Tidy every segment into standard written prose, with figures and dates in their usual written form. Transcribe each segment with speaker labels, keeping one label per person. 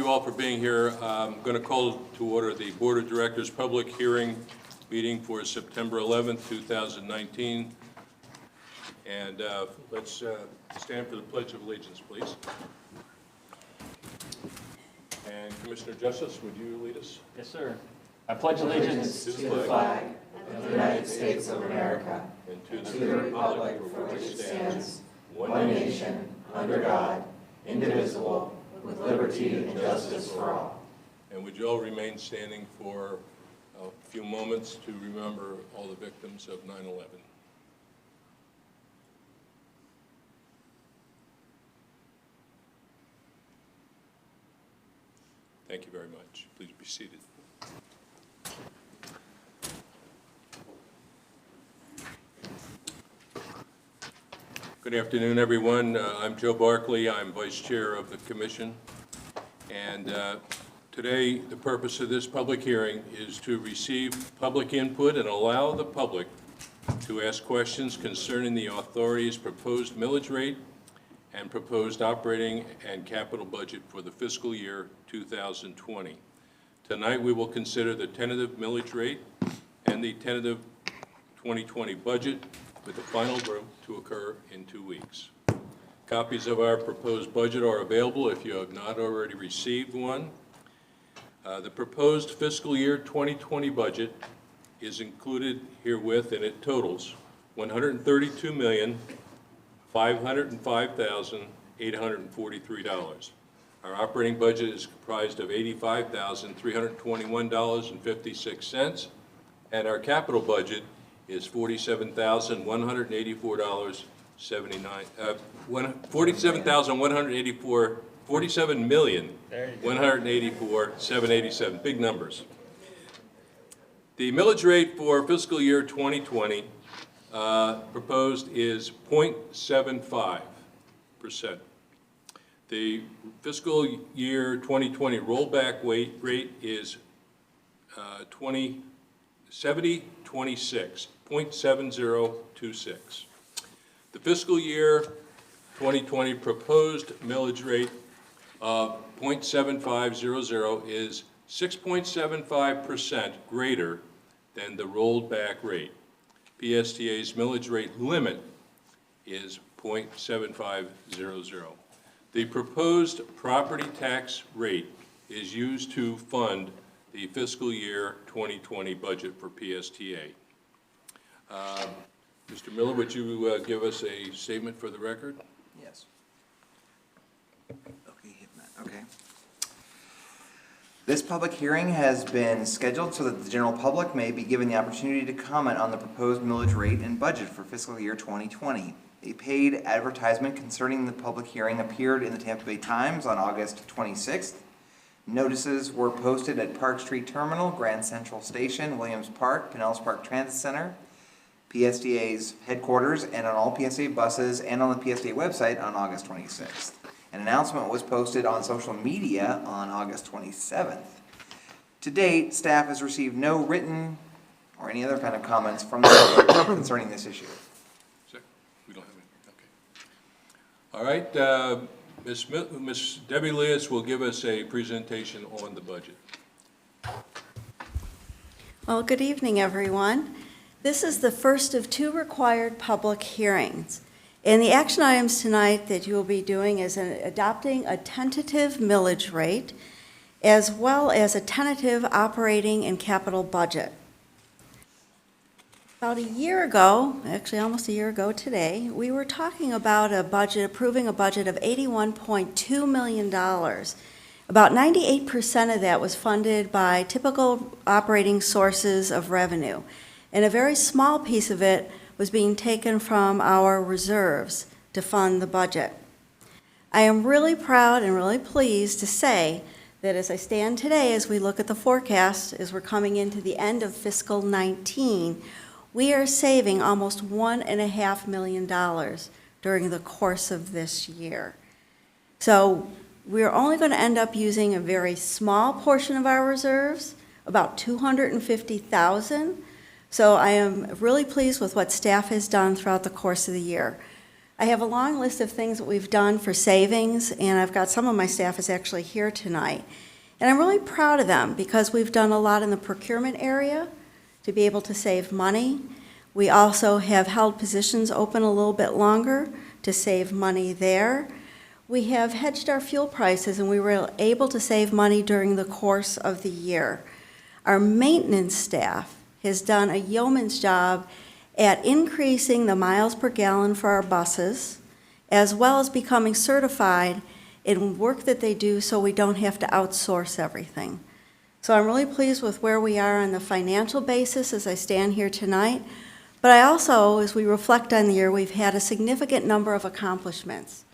Speaker 1: you all for being here. I'm going to call to order the Board of Directors public hearing meeting for September 11th, 2019. And let's stand for the Pledge of Allegiance, please. And Commissioner Justice, would you lead us?
Speaker 2: Yes, sir. I pledge allegiance
Speaker 3: to the flag of the United States of America and to the republic for which it stands, one nation, under God, indivisible, with liberty and justice for all.
Speaker 1: And would you all remain standing for a few moments to remember all the victims of 9/11? Thank you very much. Please be seated. Good afternoon, everyone. I'm Joe Barkley. I'm Vice Chair of the Commission. And today, the purpose of this public hearing is to receive public input and allow the public to ask questions concerning the authority's proposed millage rate and proposed operating and capital budget for the fiscal year 2020. Tonight, we will consider the tentative millage rate and the tentative 2020 budget, with the final vote to occur in 2 weeks. Copies of our proposed budget are available if you have not already received one. The proposed fiscal year 2020 budget is included herewith, and it totals $132,505,843. Our operating budget is comprised of $85,321.56, and our capital budget is $47,184,787. Big numbers. The millage rate for fiscal year 2020 proposed is 0.75%. The fiscal year 2020 rollback rate is 0.7026. The fiscal year 2020 proposed millage rate of 0.7500 is 6.75% greater than the rolled back rate. PSTA's millage rate limit is 0.7500. The proposed property tax rate is used to fund the fiscal year 2020 budget for PSTA. Mr. Miller, would you give us a statement for the record?
Speaker 4: Yes. Okay. This public hearing has been scheduled so that the general public may be given the opportunity to comment on the proposed millage rate and budget for fiscal year 2020. A paid advertisement concerning the public hearing appeared in the Tampa Bay Times on August 26th. Notices were posted at Park Street Terminal, Grand Central Station, Williams Park, Pinellas Park Transit Center, PSTA's headquarters, and on all PSTA buses and on the PSTA website on August 26th. An announcement was posted on social media on August 27th. To date, staff has received no written or any other kind of comments from the public concerning this issue.
Speaker 1: We don't have any. Okay. All right. Ms. Debbie Lewis will give us a presentation on the budget.
Speaker 5: Well, good evening, everyone. This is the first of 2 required public hearings. And the action items tonight that you will be doing is adopting a tentative millage rate as well as a tentative operating and capital budget. About a year ago, actually almost a year ago today, we were talking about approving a budget of $81.2 million. About 98% of that was funded by typical operating sources of revenue, and a very small piece of it was being taken from our reserves to fund the budget. I am really proud and really pleased to say that as I stand today, as we look at the forecast, as we're coming into the end of fiscal 19, we are saving almost $1.5 million during the course of this year. So we're only going to end up using a very small portion of our reserves, about $250,000. So I am really pleased with what staff has done throughout the course of the year. I have a long list of things that we've done for savings, and I've got some of my staff is actually here tonight. And I'm really proud of them because we've done a lot in the procurement area to be able to save money. We also have held positions open a little bit longer to save money there. We have hedged our fuel prices, and we were able to save money during the course of the year. Our maintenance staff has done a yeoman's job at increasing the miles per gallon for our buses, as well as becoming certified in work that they do so we don't have to outsource everything. So I'm really pleased with where we are on the financial basis as I stand here tonight. But I also, as we reflect on the year, we've had a significant number of accomplishments.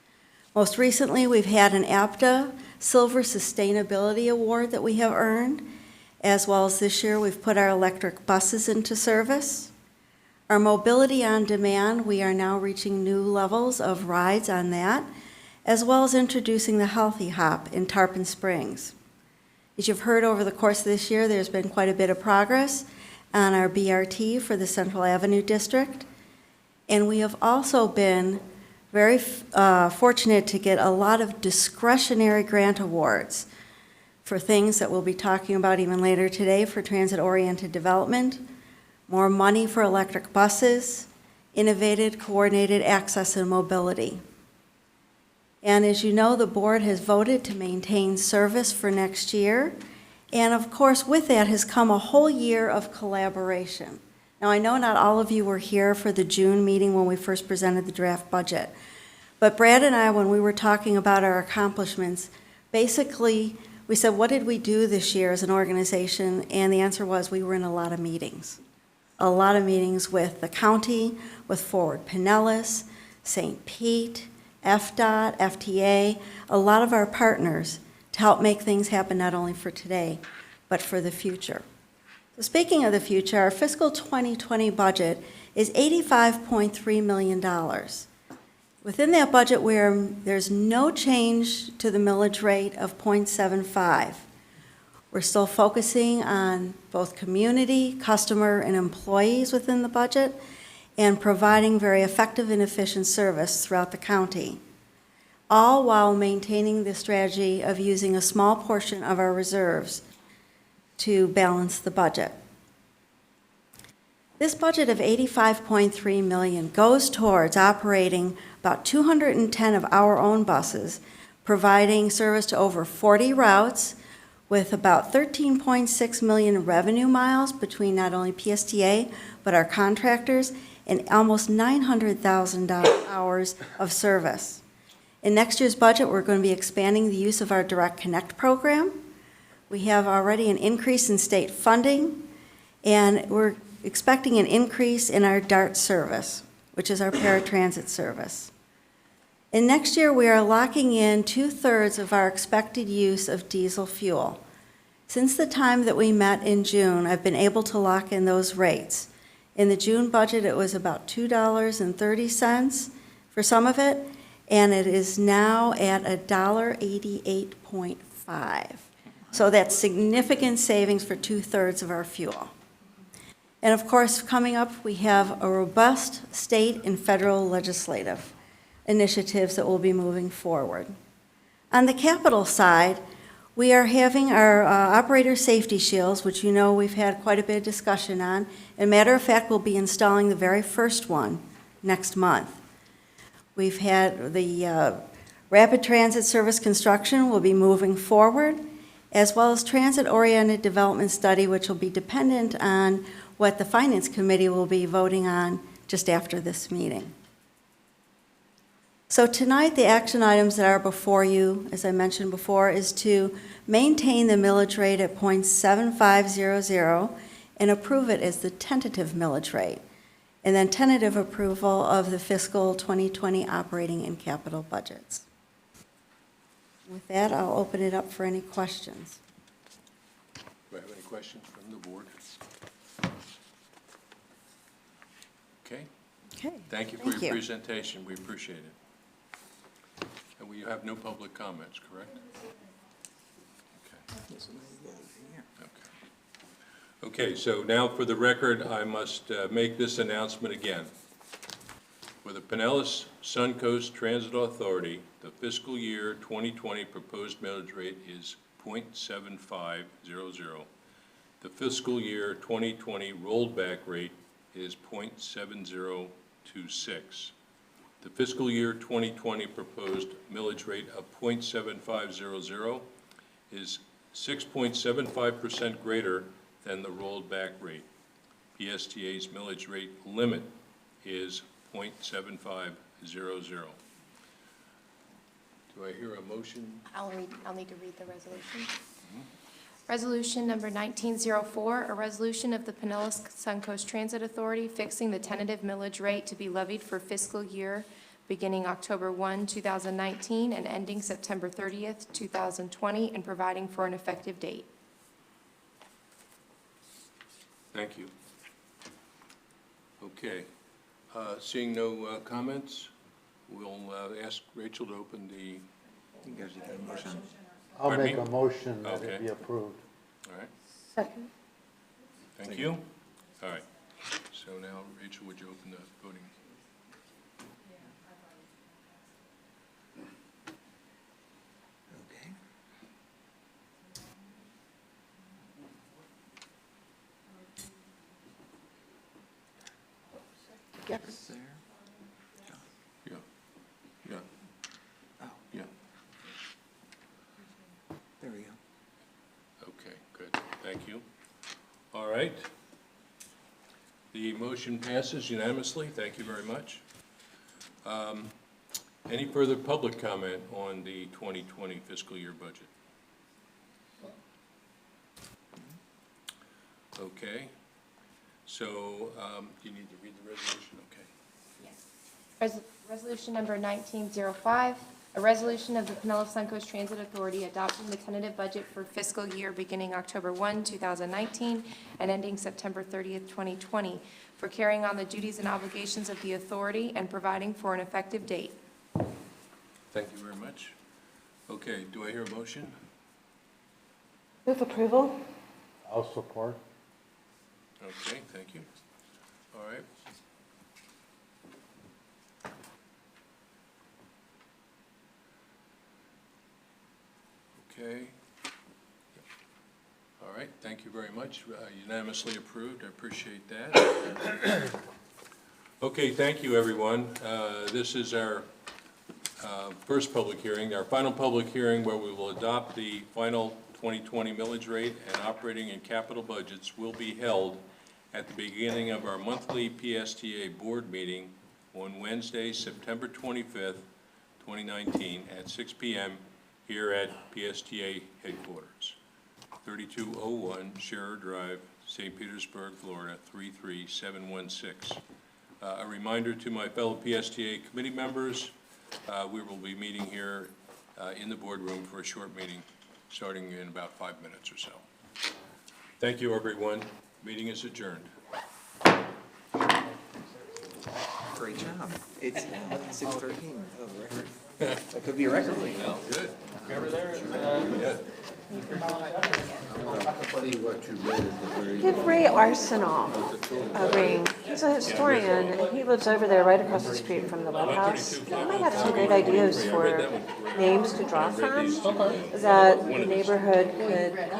Speaker 5: Most recently, we've had an APTA Silver Sustainability Award that we have earned, as well as this year we've put our electric buses into service. Our mobility on demand, we are now reaching new levels of rides on that, as well as introducing the Healthy Hop in Tarpon Springs. As you've heard over the course of this year, there's been quite a bit of progress on our BRT for the Central Avenue District, and we have also been very fortunate to get a lot of discretionary grant awards for things that we'll be talking about even later today for transit-oriented development, more money for electric buses, innovative coordinated access and mobility. And as you know, the board has voted to maintain service for next year, and of course with that has come a whole year of collaboration. Now I know not all of you were here for the June meeting when we first presented the draft budget, but Brad and I, when we were talking about our accomplishments, basically we said, what did we do this year as an organization? And the answer was we were in a lot of meetings. A lot of meetings with the county, with Forward Pinellas, St. Pete, FDOT, FTA, a lot of our partners to help make things happen not only for today, but for the future. So speaking of the future, our fiscal 2020 budget is $85.3 million. Within that budget, there's no change to the millage rate of 0.75. We're still focusing on both community, customer, and employees within the budget, and providing very effective and efficient service throughout the county, all while maintaining the strategy of using a small portion of our reserves to balance the budget. This budget of $85.3 million goes towards operating about 210 of our own buses, providing service to over 40 routes with about 13.6 million revenue miles between not only PSTA but our contractors, and almost 900,000 hours of service. In next year's budget, we're going to be expanding the use of our Direct Connect program. We have already an increase in state funding, and we're expecting an increase in our DART service, which is our paratransit service. And next year, we are locking in 2/3 of our expected use of diesel fuel. Since the time that we met in June, I've been able to lock in those rates. In the June budget, it was about $2.30 for some of it, and it is now at $1.88.5. So that's significant savings for 2/3 of our fuel. And of course, coming up, we have a robust state and federal legislative initiatives that will be moving forward. On the capital side, we are having our operator safety shields, which you know we've had quite a bit of discussion on. As a matter of fact, we'll be installing the very first one next month. We've had the rapid transit service construction will be moving forward, as well as transit-oriented development study, which will be dependent on what the Finance Committee will be voting on just after this meeting. So tonight, the action items that are before you, as I mentioned before, is to maintain the millage rate at 0.7500 and approve it as the tentative millage rate, and then tentative approval of the fiscal 2020 operating and capital budgets. With that, I'll open it up for any questions.
Speaker 1: Do I have any questions from the board? Okay,
Speaker 5: Okay.
Speaker 1: thank you for your presentation. We appreciate it. And we have no public comments, correct? Okay, so now for the record, I must make this announcement again. For the Pinellas Suncoast Transit Authority, the fiscal year 2020 proposed millage rate is .7500. The fiscal year 2020 rolled back rate is .7026. The fiscal year 2020 proposed millage rate of .7500 is 6.75% greater than the rolled back rate. PSTA's millage rate limit is .7500. Do I hear a motion?
Speaker 6: I'll need to read the resolution. Resolution number 1904, a resolution of the Pinellas Suncoast Transit Authority fixing the tentative millage rate to be levied for fiscal year beginning October 1, 2019 and ending September 30th, 2020, and providing for an effective date.
Speaker 1: Thank you. Okay. Seeing no comments, we'll ask Rachel to open the,
Speaker 4: You guys need a motion.
Speaker 7: I'll
Speaker 1: Pardon
Speaker 7: make
Speaker 1: me?
Speaker 7: a motion that
Speaker 1: Okay.
Speaker 7: it be approved.
Speaker 1: all right,
Speaker 6: Second.
Speaker 1: thank you. All right, so now, Rachel, would you open the voting?
Speaker 4: Okay.
Speaker 6: Yep.
Speaker 4: There.
Speaker 1: Yeah, yeah,
Speaker 4: Oh,
Speaker 1: yeah,
Speaker 4: there we go.
Speaker 1: okay, good, thank you. All right. The motion passes unanimously, thank you very much. Any further public comment on the 2020 fiscal year budget? Okay, so you need to read the resolution, okay.
Speaker 6: Resolution number 1905, a resolution of the Pinellas Suncoast Transit Authority adopting the tentative budget for fiscal year beginning October 1, 2019 and ending September 30th, 2020, for carrying on the duties and obligations of the authority and providing for an effective date.
Speaker 1: Thank you very much. Okay, do I hear a motion?
Speaker 3: Move approval?
Speaker 7: I'll support.
Speaker 1: Okay, thank you. All right. Okay. All right, thank you very much. Unanimously approved, I appreciate that. Okay, thank you, everyone. This is our first public hearing, our final public hearing where we will adopt the final 2020 millage rate and operating and capital budgets will be held at the beginning of our monthly PSTA board meeting on Wednesday, September 25th, 2019 at 6 p.m. here at PSTA headquarters, 3201 Scherer Drive, St. Petersburg, Florida, 33716. A reminder to my fellow PSTA committee members, we will be meeting here in the boardroom for a short meeting starting in about 5 minutes or so. Thank you, everyone. Meeting is adjourned.
Speaker 4: Great job. It's 6:13. Oh, the record. That could be a record.
Speaker 1: Good.
Speaker 2: Yeah.
Speaker 3: Give Ray Arsenal a ring. He's a historian, and he lives over there right across the street from the White House. He might have some great ideas for names to draw from that the neighborhood could